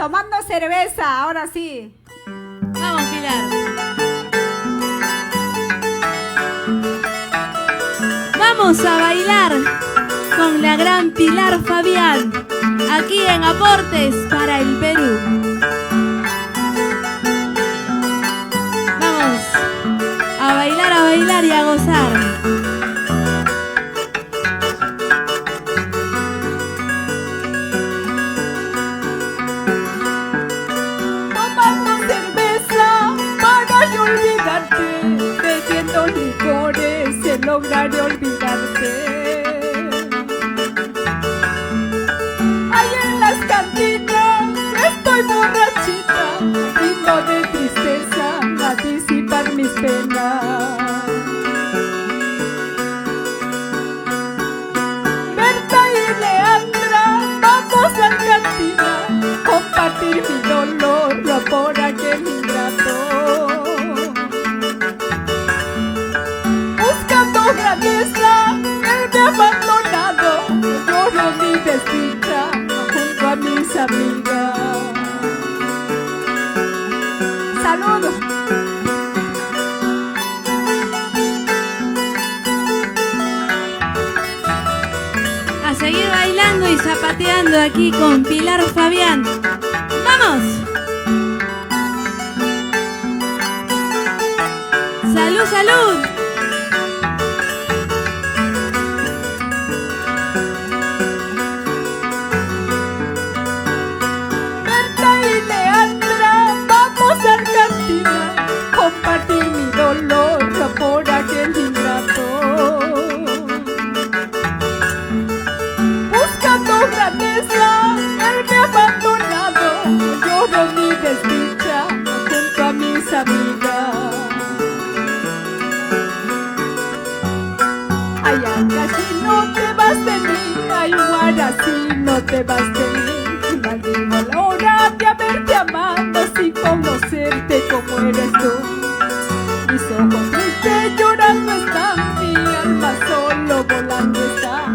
tomando cerveza, ahora sí. Vamos, Pilar. Vamos a bailar con la gran Pilar Fabián, aquí en Aportes para el Perú. Vamos a bailar y a gozar. Bebiendo licores se lograré olvidarte. Ahí en las cantinas estoy borrachita, brindo de tristeza a disipar mis penas. Berta y Leandra, vamos a la cantina, compartir mi dolor, no por aquel ingrato. Grandeza, él me ha abandonado, lloro mi desdicha junto a mis amigas. ¡Saludos! A seguir bailando y zapateando aquí con Pilar Fabián. ¡Vamos! ¡Salud, salud! Compartir mi dolor por aquel ingrato. Buscando grandeza, él me ha abandonado, lloro mi desdicha junto a mis amigas. Ay, Akashi, no te vas de mí, ay, Guarasí, no te vas de mí. Maldigo la hora de haberte amado sin conocerte como eres tú. Mis ojos tristes llorando están, mi alma solo volando está.